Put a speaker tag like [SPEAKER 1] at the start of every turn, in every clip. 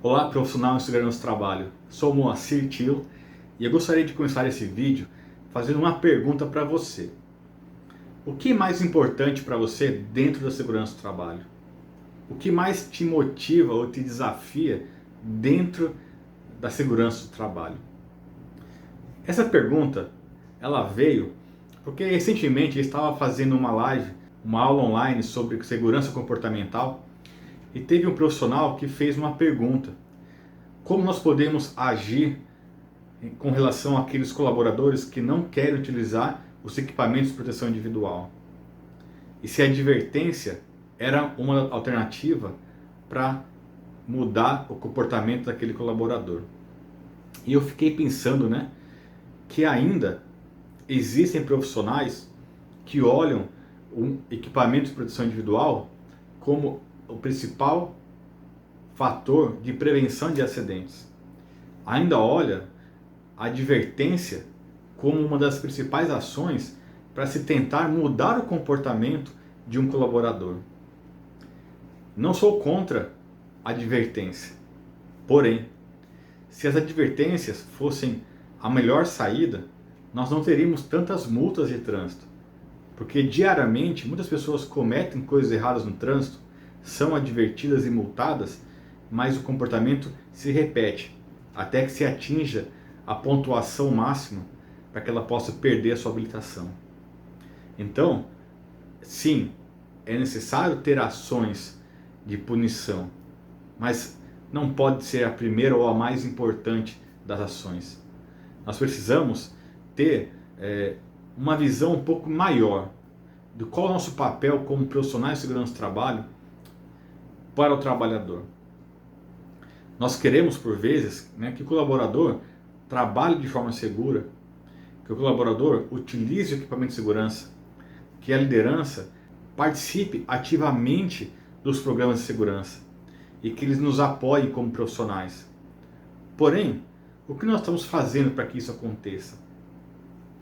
[SPEAKER 1] Olá, profissional em segurança do trabalho. Sou o Moacir Tio e eu gostaria de começar esse vídeo fazendo uma pergunta para você. O que é mais importante para você dentro da segurança do trabalho? O que mais te motiva ou te desafia dentro da segurança do trabalho? Essa pergunta, ela veio porque recentemente eu estava fazendo uma live, uma aula online sobre segurança comportamental e teve um profissional que fez uma pergunta: como nós podemos agir com relação àqueles colaboradores que não querem utilizar os equipamentos de proteção individual? E se a advertência era uma alternativa para mudar o comportamento daquele colaborador. E eu fiquei pensando, que ainda existem profissionais que olham um equipamento de proteção individual como o principal fator de prevenção de acidentes. Ainda olha a advertência como uma das principais ações para se tentar mudar o comportamento de um colaborador. Não sou contra a advertência, porém, se as advertências fossem a melhor saída, nós não teríamos tantas multas de trânsito, porque diariamente muitas pessoas cometem coisas erradas no trânsito, são advertidas e multadas, mas o comportamento se repete até que se atinja a pontuação máxima para que ela possa perder a sua habilitação. Então, sim, é necessário ter ações de punição, mas não pode ser a primeira ou a mais importante das ações. Nós precisamos ter uma visão um pouco maior de qual é o nosso papel como profissionais de segurança do trabalho para o trabalhador. Nós queremos, por vezes, que o colaborador trabalhe de forma segura, que o colaborador utilize o equipamento de segurança, que a liderança participe ativamente dos programas de segurança e que eles nos apoiem como profissionais. Porém, o que nós estamos fazendo para que isso aconteça?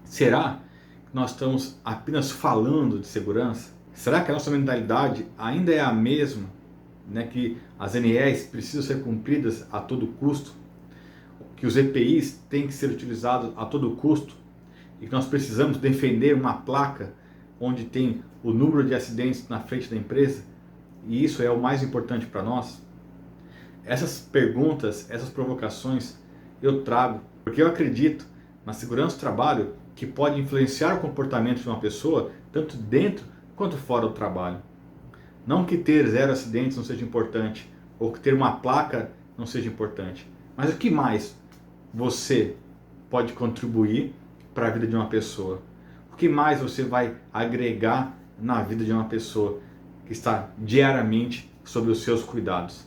[SPEAKER 1] Será que nós estamos apenas falando de segurança? Será que a nossa mentalidade ainda é a mesma, que as NEs precisam ser cumpridas a todo custo, que os EPIs têm que ser utilizados a todo custo e que nós precisamos defender uma placa onde tem o número de acidentes na frente da empresa e isso é o mais importante para nós? Essas perguntas, essas provocações eu trago porque eu acredito na segurança do trabalho que pode influenciar o comportamento de uma pessoa tanto dentro quanto fora do trabalho. Não que ter 0 acidentes não seja importante, ou que ter uma placa não seja importante, mas o que mais você pode contribuir para a vida de uma pessoa? O que mais você vai agregar na vida de uma pessoa que está diariamente sob os seus cuidados?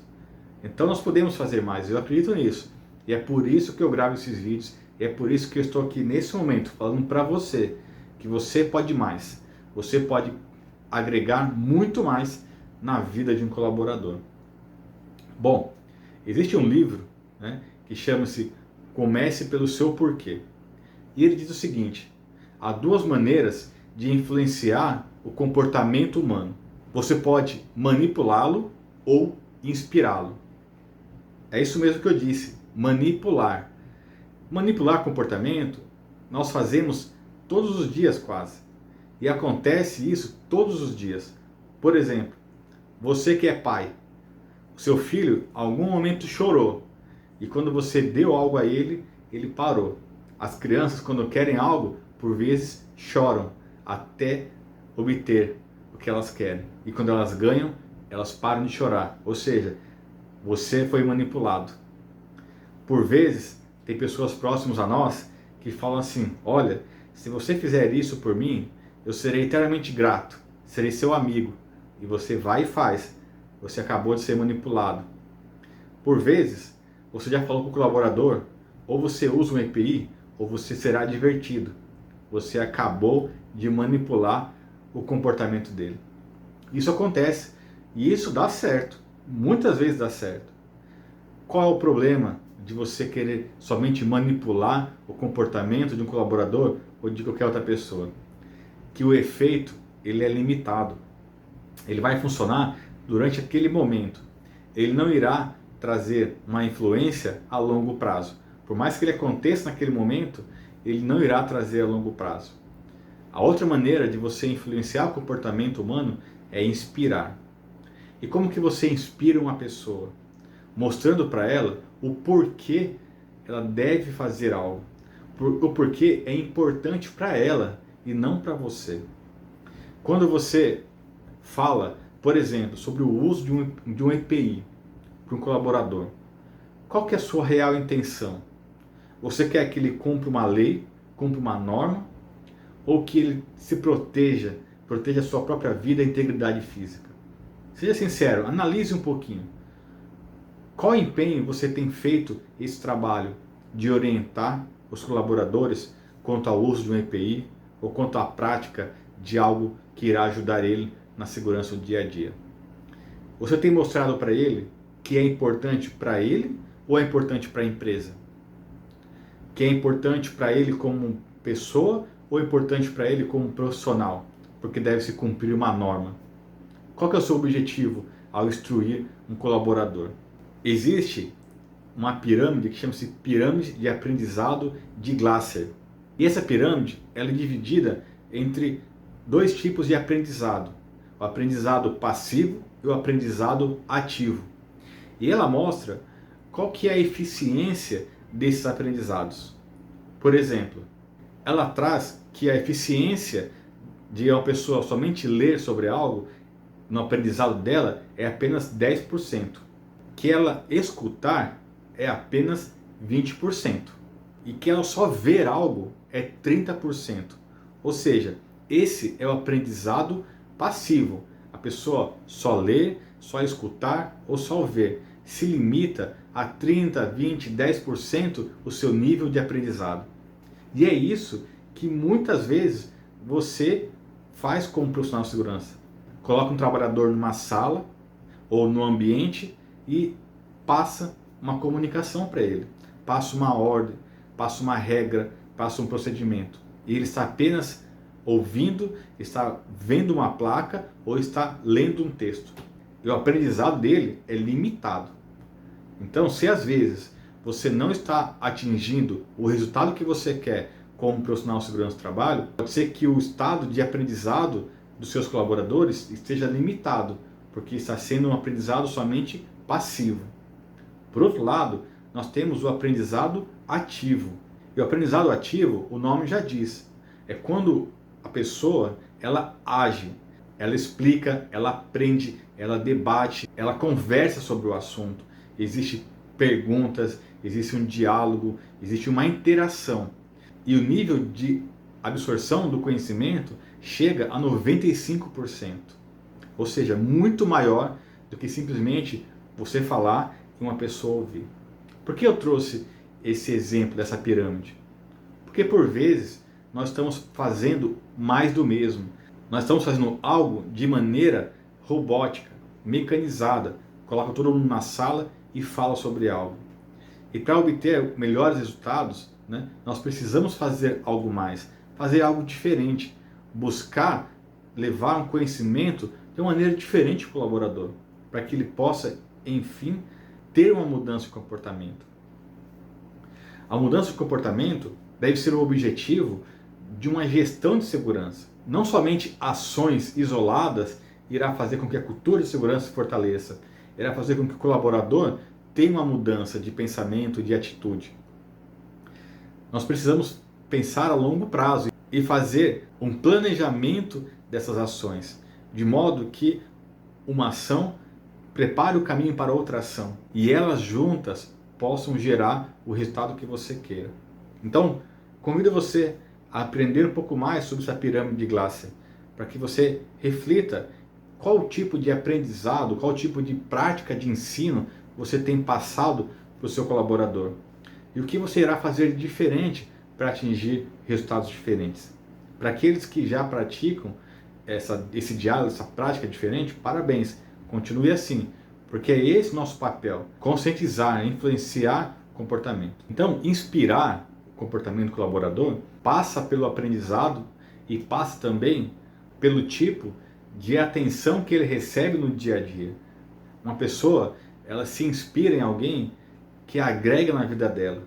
[SPEAKER 1] Então nós podemos fazer mais, eu acredito nisso. E é por isso que eu gravo esses vídeos, e é por isso que eu estou aqui nesse momento falando para você que você pode mais. Você pode agregar muito mais na vida de um colaborador. Bom, existe um livro que chama-se Comece pelo Seu Porquê. E ele diz o seguinte: há 2 maneiras de influenciar o comportamento humano. Você pode manipulá-lo ou inspirá-lo. É isso mesmo que eu disse, manipular. Manipular comportamento nós fazemos todos os dias quase. E acontece isso todos os dias. Por exemplo, você que é pai, o seu filho em algum momento chorou e quando você deu algo a ele, ele parou. As crianças, quando querem algo, por vezes choram até obter o que elas querem. E quando elas ganham, elas param de chorar. Ou seja, você foi manipulado. Por vezes, tem pessoas próximas a nós que falam assim: olha, se você fizer isso por mim, eu serei eternamente grato, serei seu amigo. E você vai e faz. Você acabou de ser manipulado. Por vezes, você já falou com o colaborador, ou você usa um EPI, ou você será advertido. Você acabou de manipular o comportamento dele. Isso acontece. E isso dá certo. Muitas vezes dá certo. Qual é o problema de você querer somente manipular o comportamento de um colaborador ou de qualquer outra pessoa? Que o efeito ele é limitado. Ele vai funcionar durante aquele momento. Ele não irá trazer uma influência a longo prazo. Por mais que ele aconteça naquele momento, ele não irá trazer a longo prazo. A outra maneira de você influenciar o comportamento humano é inspirar. E como que você inspira uma pessoa? Mostrando para ela o porquê ela deve fazer algo. O porquê é importante para ela e não para você. Quando você fala, por exemplo, sobre o uso de um EPI para um colaborador, qual que é a sua real intenção? Você quer que ele cumpra uma lei, cumpra uma norma, ou que ele se proteja a sua própria vida e integridade física? Seja sincero, analise um pouquinho. Qual empenho você tem feito esse trabalho de orientar os colaboradores quanto ao uso de um EPI ou quanto à prática de algo que irá ajudar ele na segurança do dia a dia? Você tem mostrado para ele que é importante para ele ou é importante para a empresa? Que é importante para ele como pessoa ou é importante para ele como profissional? Porque deve se cumprir uma norma. Qual que é o seu objetivo ao instruir um colaborador? Existe uma pirâmide que chama-se pirâmide de aprendizado de Glasser. E essa pirâmide ela é dividida entre dois tipos de aprendizado. O aprendizado passivo e o aprendizado ativo. E ela mostra qual que é a eficiência desses aprendizados. Por exemplo, ela traz que a eficiência de uma pessoa somente ler sobre algo no aprendizado dela é apenas 10%. Que ela escutar é apenas 20%. E que ela só ver algo é 30%. Ou seja, esse é o aprendizado passivo. A pessoa só ler, só escutar ou só ver. Se limita a 30, 20, 10% o seu nível de aprendizado. E é isso que muitas vezes você faz como profissional de segurança. Coloca um trabalhador numa sala ou no ambiente e passa uma comunicação para ele. Passa uma ordem, passa uma regra, passa um procedimento. E ele está apenas ouvindo, está vendo uma placa ou está lendo um texto. E o aprendizado dele é limitado. Então, se às vezes você não está atingindo o resultado que você quer como profissional de segurança do trabalho, pode ser que o estado de aprendizado dos seus colaboradores esteja limitado, porque está sendo um aprendizado somente passivo. Por outro lado, nós temos o aprendizado ativo. E o aprendizado ativo, o nome já diz, é quando a pessoa ela age, ela explica, ela aprende, ela debate, ela conversa sobre o assunto. Existem perguntas, existe um diálogo, existe uma interação. E o nível de absorção do conhecimento chega a 95%. Ou seja, muito maior do que simplesmente você falar e uma pessoa ouvir. Por que eu trouxe esse exemplo dessa pirâmide? Porque por vezes nós estamos fazendo mais do mesmo. Nós estamos fazendo algo de maneira robótica, mecanizada. Coloca todo mundo na sala e fala sobre algo. E para obter melhores resultados, nós precisamos fazer algo mais, fazer algo diferente, buscar levar um conhecimento de uma maneira diferente para o colaborador, para que ele possa, enfim, ter uma mudança de comportamento. A mudança de comportamento deve ser o objetivo de uma gestão de segurança. Não somente ações isoladas irá fazer com que a cultura de segurança se fortaleça, irá fazer com que o colaborador tenha uma mudança de pensamento, de atitude. Nós precisamos pensar a longo prazo e fazer um planejamento dessas ações, de modo que uma ação prepare o caminho para outra ação e elas juntas possam gerar o resultado que você queira. Então, convido você a aprender um pouco mais sobre essa pirâmide de Glasser, para que você reflita qual tipo de aprendizado, qual tipo de prática de ensino você tem passado para o seu colaborador. E o que você irá fazer de diferente para atingir resultados diferentes. Para aqueles que já praticam esse diálogo, essa prática diferente, parabéns, continue assim, porque é esse nosso papel, conscientizar, influenciar o comportamento. Então, inspirar o comportamento do colaborador passa pelo aprendizado e passa também pelo tipo de atenção que ele recebe no dia a dia. Uma pessoa ela se inspira em alguém que agrega na vida dela.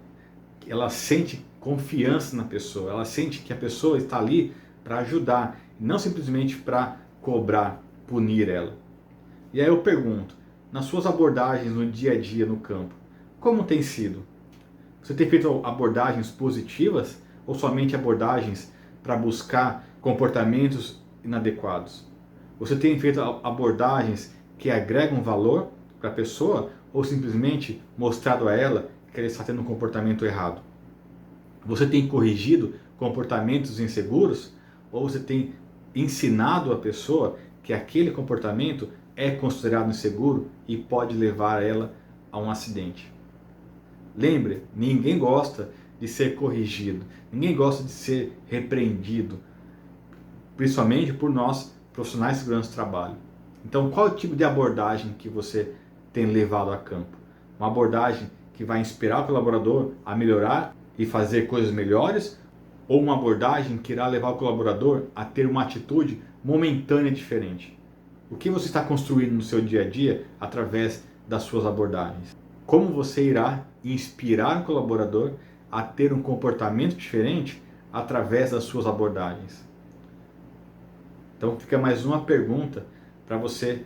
[SPEAKER 1] Ela sente confiança na pessoa, ela sente que a pessoa está ali para ajudar, não simplesmente para cobrar, punir ela. E aí eu pergunto, nas suas abordagens no dia a dia no campo, como tem sido? Você tem feito abordagens positivas ou somente abordagens para buscar comportamentos inadequados? Você tem feito abordagens que agregam valor para a pessoa ou simplesmente mostrado a ela que ela está tendo um comportamento errado? Você tem corrigido comportamentos inseguros ou você tem ensinado a pessoa que aquele comportamento é considerado inseguro e pode levar ela a um acidente? Lembre, ninguém gosta de ser corrigido, ninguém gosta de ser repreendido, principalmente por nós profissionais de segurança do trabalho. Então, qual é o tipo de abordagem que você tem levado a campo? Uma abordagem que vai inspirar o colaborador a melhorar e fazer coisas melhores? Ou uma abordagem que irá levar o colaborador a ter uma atitude momentânea diferente? O que você está construindo no seu dia a dia através das suas abordagens? Como você irá inspirar o colaborador a ter um comportamento diferente através das suas abordagens? Então fica mais uma pergunta para você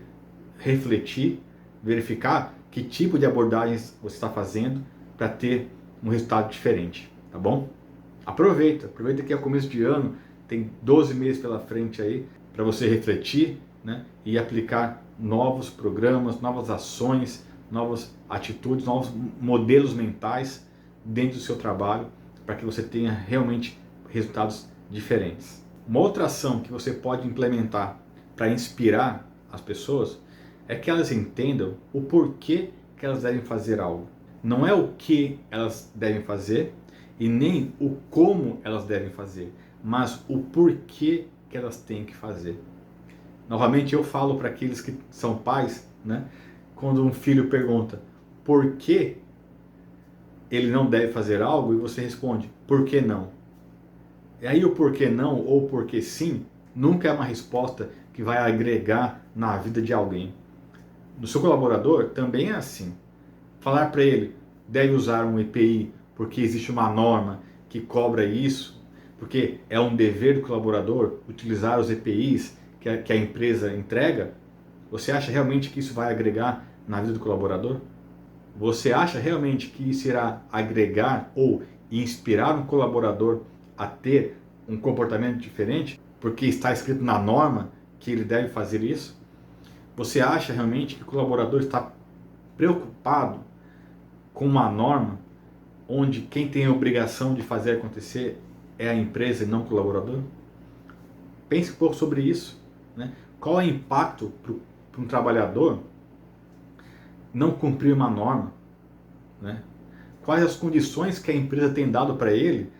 [SPEAKER 1] refletir, verificar que tipo de abordagens você está fazendo para ter um resultado diferente, tá bom? Aproveita que é o começo de ano, tem 12 meses pela frente aí para você refletir, né, e aplicar novos programas, novas ações, novas atitudes, novos modelos mentais dentro do seu trabalho para que você tenha realmente resultados diferentes. Uma outra ação que você pode implementar para inspirar as pessoas é que elas entendam o porquê que elas devem fazer algo. Não é o que elas devem fazer e nem o como elas devem fazer, mas o porquê que elas têm que fazer. Novamente eu falo para aqueles que são pais, né? Quando um filho pergunta por que ele não deve fazer algo e você responde por que não. E aí o porquê não ou porquê sim nunca é uma resposta que vai agregar na vida de alguém. No seu colaborador também é assim. Falar para ele deve usar um EPI porque existe uma norma que cobra isso, porque é um dever do colaborador utilizar os EPIs que a empresa entrega, você acha realmente que isso vai agregar na vida do colaborador? Você acha realmente que isso irá agregar ou inspirar um colaborador a ter um comportamento diferente, porque está escrito na norma que ele deve fazer isso? Você acha realmente que o colaborador está preocupado com uma norma onde quem tem a obrigação de fazer acontecer é a empresa e não o colaborador? Pense um pouco sobre isso, né? Qual é o impacto para um trabalhador não cumprir uma norma, né? Quais as condições que a empresa tem dado para ele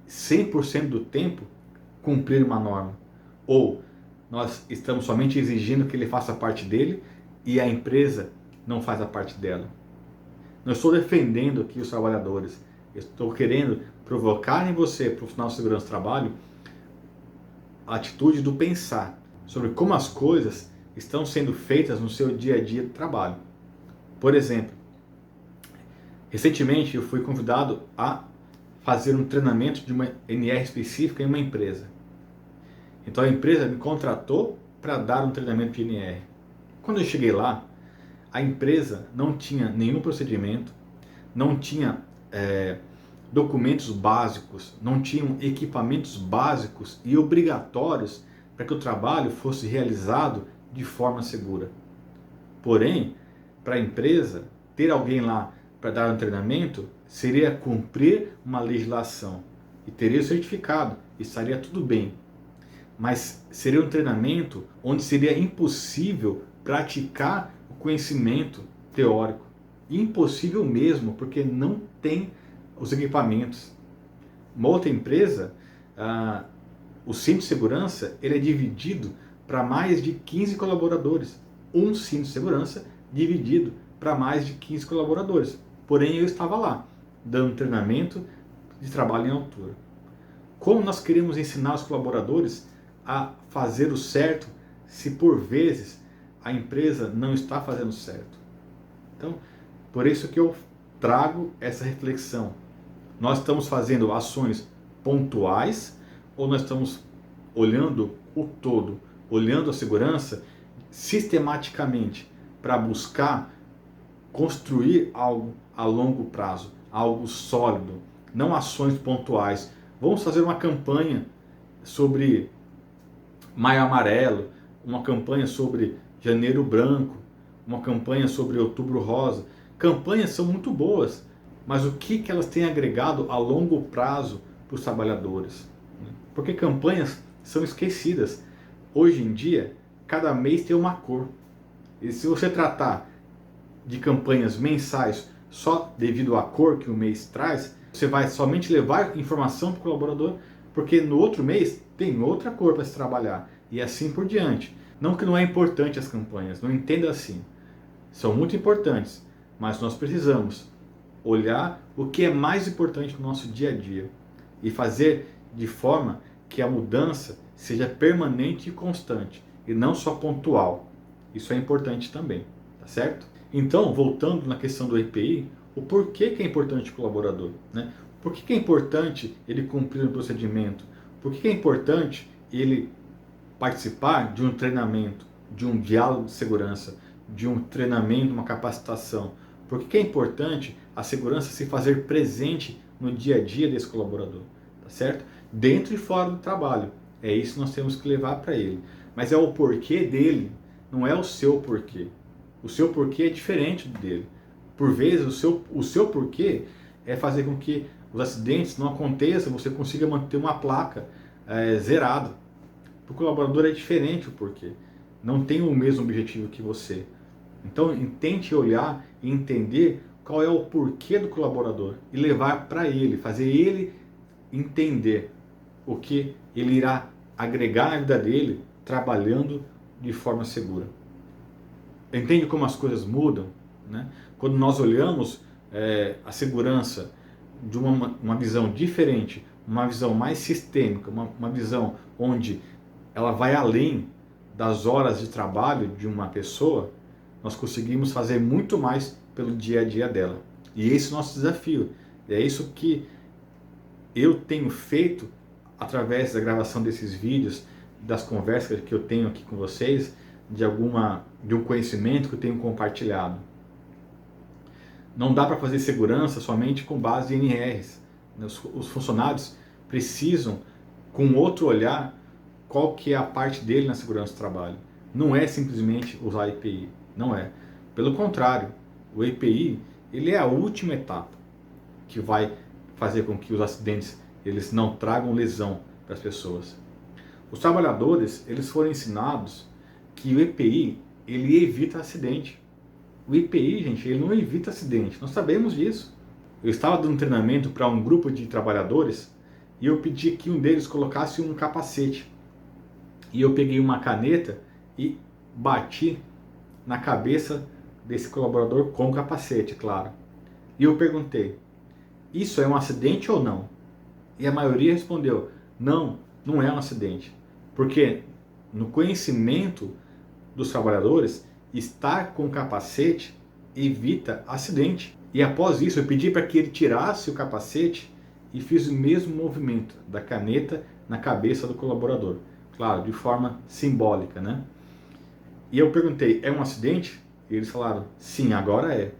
[SPEAKER 1] 100% do tempo cumprir uma norma? Ou nós estamos somente exigindo que ele faça parte dele e a empresa não faz a parte dela? Não estou defendendo aqui os trabalhadores, estou querendo provocar em você, profissional de segurança do trabalho, a atitude do pensar sobre como as coisas estão sendo feitas no seu dia a dia de trabalho. Por exemplo, recentemente eu fui convidado a fazer um treinamento de uma NR específica em uma empresa. Então a empresa me contratou para dar um treinamento de NR. Quando eu cheguei lá, a empresa não tinha nenhum procedimento, não tinha documentos básicos, não tinham equipamentos básicos e obrigatórios para que o trabalho fosse realizado de forma segura. Porém, para a empresa, ter alguém lá para dar um treinamento seria cumprir uma legislação e teria o certificado e estaria tudo bem. Mas seria um treinamento onde seria impossível praticar o conhecimento teórico. Impossível mesmo, porque não tem os equipamentos. Uma outra empresa, o cinto de segurança, ele é dividido para mais de 15 colaboradores. Um cinto de segurança dividido para mais de 15 colaboradores. Porém, eu estava lá, dando treinamento de trabalho em altura. Como nós queremos ensinar os colaboradores a fazer o certo se por vezes a empresa não está fazendo certo? Então, por isso que eu trago essa reflexão. Nós estamos fazendo ações pontuais ou nós estamos olhando o todo, olhando a segurança sistematicamente para buscar construir algo a longo prazo, algo sólido, não ações pontuais. Vamos fazer uma campanha sobre Maio Amarelo, uma campanha sobre Janeiro Branco, uma campanha sobre Outubro Rosa. Campanhas são muito boas, mas o que elas têm agregado a longo prazo para os trabalhadores? Porque campanhas são esquecidas. Hoje em dia, cada mês tem uma cor. E se você tratar de campanhas mensais só devido à cor que o mês traz, você vai somente levar informação para o colaborador, porque no outro mês tem outra cor para se trabalhar, e assim por diante. Não que não é importante as campanhas, não entenda assim. São muito importantes, mas nós precisamos olhar o que é mais importante no nosso dia a dia e fazer de forma que a mudança seja permanente e constante, e não só pontual. Isso é importante também, tá certo? Então, voltando na questão do EPI, o porquê que é importante o colaborador, né? Por que é importante ele cumprir o procedimento? Por que é importante ele participar de um treinamento, de um diálogo de segurança, de um treinamento, uma capacitação? Por que é importante a segurança se fazer presente no dia a dia desse colaborador, tá certo? Dentro e fora do trabalho. É isso que nós temos que levar para ele. Mas é o porquê dele, não é o seu porquê. O seu porquê é diferente do dele. Por vezes, o seu porquê é fazer com que os acidentes não aconteçam, você consiga manter uma placa zerada. Para o colaborador é diferente o porquê. Não tem o mesmo objetivo que você. Então, tente olhar e entender qual é o porquê do colaborador e levar para ele, fazer ele entender o que ele irá agregar na vida dele trabalhando de forma segura. Entende como as coisas mudam, né? Quando nós olhamos a segurança de uma visão diferente, uma visão mais sistêmica, uma visão onde ela vai além das horas de trabalho de uma pessoa, nós conseguimos fazer muito mais pelo dia a dia dela. E esse é o nosso desafio. É isso que eu tenho feito através da gravação desses vídeos, das conversas que eu tenho aqui com vocês, de um conhecimento que eu tenho compartilhado. Não dá para fazer segurança somente com base em NRs. Os funcionários precisam, com outro olhar, qual que é a parte dele na segurança do trabalho. Não é simplesmente usar EPI, não é. Pelo contrário, o EPI ele é a última etapa que vai fazer com que os acidentes eles não tragam lesão para as pessoas. Os trabalhadores eles foram ensinados que o EPI ele evita acidente. O EPI, gente, ele não evita acidente. Nós sabemos disso. Eu estava dando treinamento para um grupo de trabalhadores e eu pedi que um deles colocasse um capacete. E eu peguei uma caneta e bati na cabeça desse colaborador com o capacete, claro. E eu perguntei: isso é um acidente ou não? E a maioria respondeu: não, não é um acidente. Porque no conhecimento dos trabalhadores, estar com capacete evita acidente. E após isso eu pedi para que ele tirasse o capacete e fiz o mesmo movimento da caneta na cabeça do colaborador. Claro, de forma simbólica, né? E eu perguntei: é um acidente? E eles falaram: sim, agora é.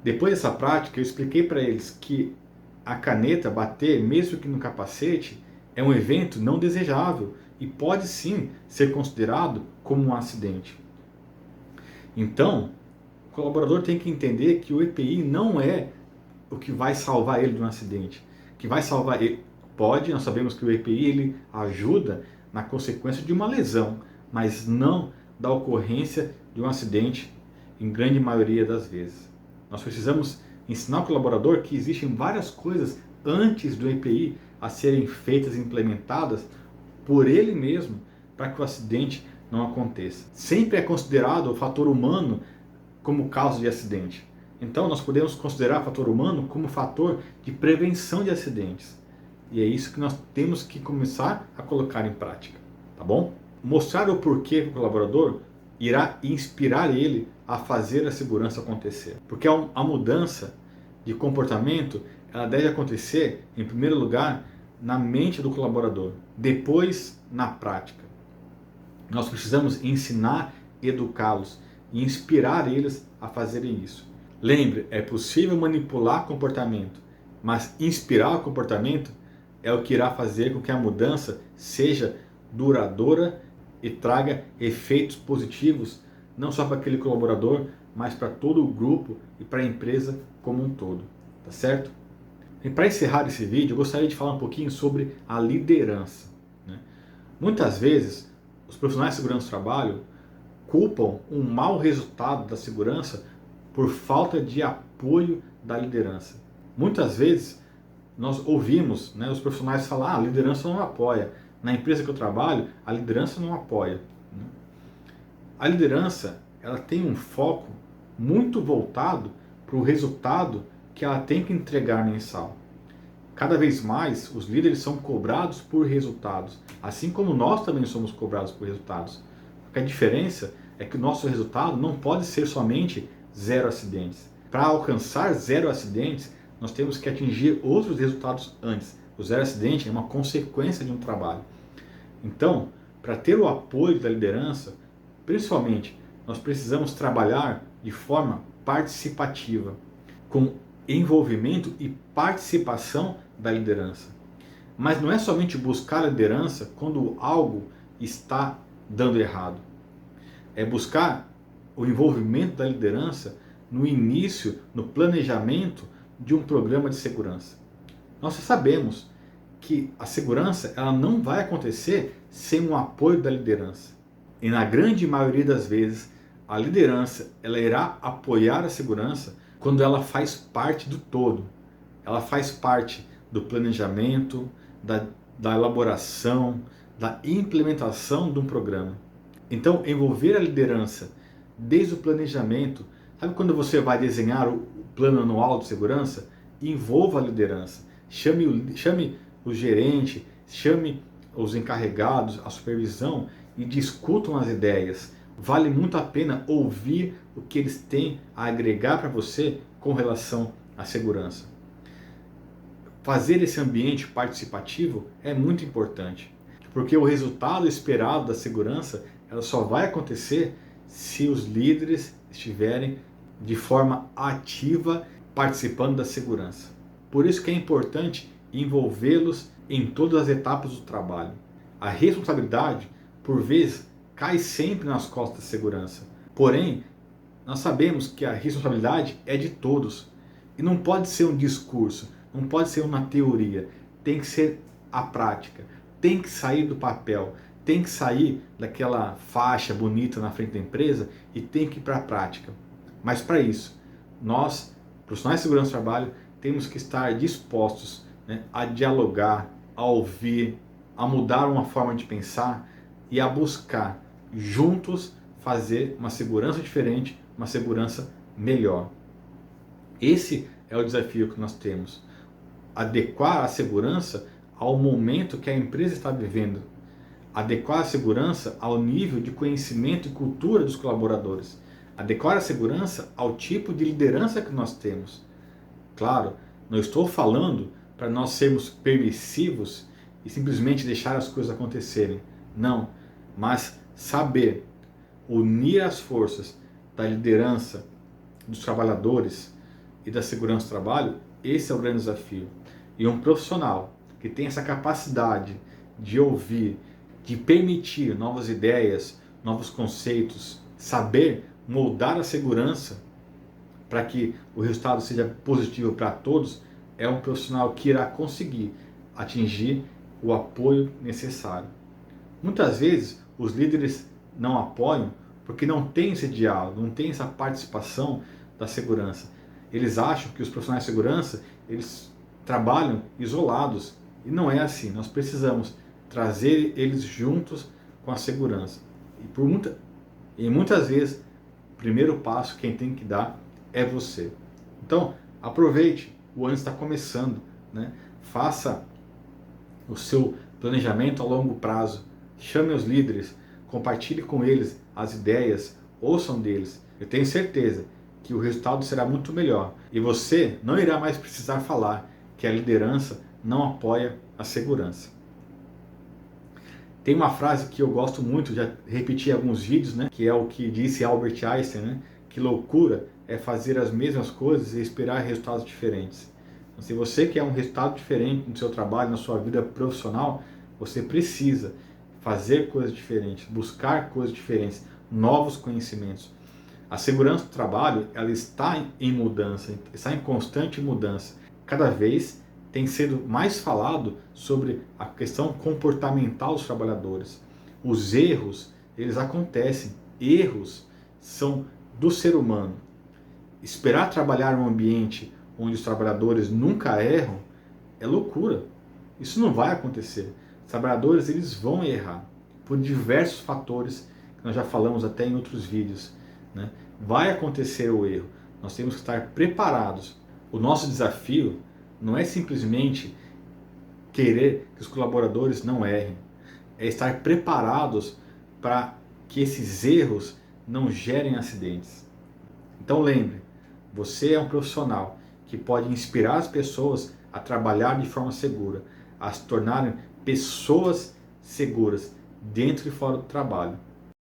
[SPEAKER 1] Depois dessa prática eu expliquei para eles que a caneta bater, mesmo que no capacete, é um evento não desejável e pode sim ser considerado como um acidente. Então, o colaborador tem que entender que o EPI não é o que vai salvar ele de um acidente. O que vai salvar ele pode, nós sabemos que o EPI ele ajuda na consequência de uma lesão, mas não da ocorrência de um acidente em grande maioria das vezes. Nós precisamos ensinar o colaborador que existem várias coisas antes do EPI a serem feitas e implementadas por ele mesmo para que o acidente não aconteça. Sempre é considerado o fator humano como causa de acidente. Então nós podemos considerar o fator humano como fator de prevenção de acidentes. E é isso que nós temos que começar a colocar em prática, tá bom? Mostrar o porquê do colaborador irá inspirar ele a fazer a segurança acontecer. Porque a mudança de comportamento, ela deve acontecer, em primeiro lugar, na mente do colaborador, depois na prática. Nós precisamos ensinar, educá-los e inspirar eles a fazerem isso. Lembre, é possível manipular comportamento, mas inspirar o comportamento é o que irá fazer com que a mudança seja duradoura e traga efeitos positivos, não só para aquele colaborador, mas para todo o grupo e para a empresa como um todo. Tá certo? E para encerrar esse vídeo, eu gostaria de falar um pouquinho sobre a liderança, né? Muitas vezes, os profissionais de segurança do trabalho culpam um mau resultado da segurança por falta de apoio da liderança. Muitas vezes, nós ouvimos, né, os profissionais falar: a liderança não apoia. Na empresa que eu trabalho, a liderança não apoia. A liderança, ela tem um foco muito voltado para o resultado que ela tem que entregar mensal. Cada vez mais, os líderes são cobrados por resultados, assim como nós também somos cobrados por resultados. A diferença é que o nosso resultado não pode ser somente 0 acidentes. Para alcançar 0 acidentes, nós temos que atingir outros resultados antes. O 0 acidente é uma consequência de um trabalho. Então, para ter o apoio da liderança, principalmente, nós precisamos trabalhar de forma participativa, com envolvimento e participação da liderança. Mas não é somente buscar a liderança quando algo está dando errado. É buscar o envolvimento da liderança no início, no planejamento de um programa de segurança. Nós sabemos que a segurança ela não vai acontecer sem o apoio da liderança. E na grande maioria das vezes, a liderança ela irá apoiar a segurança quando ela faz parte do todo. Ela faz parte do planejamento, da elaboração, da implementação de um programa. Então, envolver a liderança desde o planejamento. Sabe quando você vai desenhar o plano anual de segurança? Envolva a liderança. Chame o gerente, chame os encarregados, a supervisão e discutam as ideias. Vale muito a pena ouvir o que eles têm a agregar para você com relação à segurança. Fazer esse ambiente participativo é muito importante, porque o resultado esperado da segurança ela só vai acontecer se os líderes estiverem de forma ativa participando da segurança. Por isso que é importante envolvê-los em todas as etapas do trabalho. A responsabilidade, por vezes, cai sempre nas costas da segurança. Porém, nós sabemos que a responsabilidade é de todos. E não pode ser um discurso, não pode ser uma teoria. Tem que ser a prática. Tem que sair do papel. Tem que sair daquela faixa bonita na frente da empresa e tem que ir para a prática. Mas para isso, nós, profissionais de segurança do trabalho, temos que estar dispostos, né, a dialogar, a ouvir, a mudar uma forma de pensar e a buscar juntos fazer uma segurança diferente, uma segurança melhor. Esse é o desafio que nós temos. Adequar a segurança ao momento que a empresa está vivendo. Adequar a segurança ao nível de conhecimento e cultura dos colaboradores. Adequar a segurança ao tipo de liderança que nós temos. Claro, não estou falando para nós sermos permissivos e simplesmente deixar as coisas acontecerem. Não, mas saber unir as forças da liderança, dos trabalhadores e da segurança do trabalho, esse é o grande desafio. E um profissional que tem essa capacidade de ouvir, de permitir novas ideias, novos conceitos, saber moldar a segurança para que o resultado seja positivo para todos, é um profissional que irá conseguir atingir o apoio necessário. Muitas vezes os líderes não apoiam porque não tem esse diálogo, não tem essa participação da segurança. Eles acham que os profissionais de segurança eles trabalham isolados e não é assim. Nós precisamos trazer eles juntos com a segurança. E muitas vezes o primeiro passo quem tem que dar é você. Então aproveite, o ano está começando, né? Faça o seu planejamento a longo prazo. Chame os líderes, compartilhe com eles as ideias, ouçam deles, eu tenho certeza que o resultado será muito melhor e você não irá mais precisar falar que a liderança não apoia a segurança. Tem uma frase que eu gosto muito, já repeti em alguns vídeos, né, que é o que disse Albert Einstein, né, que loucura é fazer as mesmas coisas e esperar resultados diferentes. Então, se você quer um resultado diferente no seu trabalho, na sua vida profissional, você precisa fazer coisas diferentes, buscar coisas diferentes, novos conhecimentos. A segurança do trabalho, ela está em mudança, está em constante mudança. Cada vez tem sido mais falado sobre a questão comportamental dos trabalhadores. Os erros, eles acontecem. Erros são do ser humano. Esperar trabalhar em um ambiente onde os trabalhadores nunca erram é loucura. Isso não vai acontecer. Os trabalhadores, eles vão errar por diversos fatores que nós já falamos até em outros vídeos, né? Vai acontecer o erro. Nós temos que estar preparados. O nosso desafio não é simplesmente querer que os colaboradores não errem. É estar preparados para que esses erros não gerem acidentes. Então lembre, você é um profissional que pode inspirar as pessoas a trabalhar de forma segura, a se tornarem pessoas seguras dentro e fora do trabalho.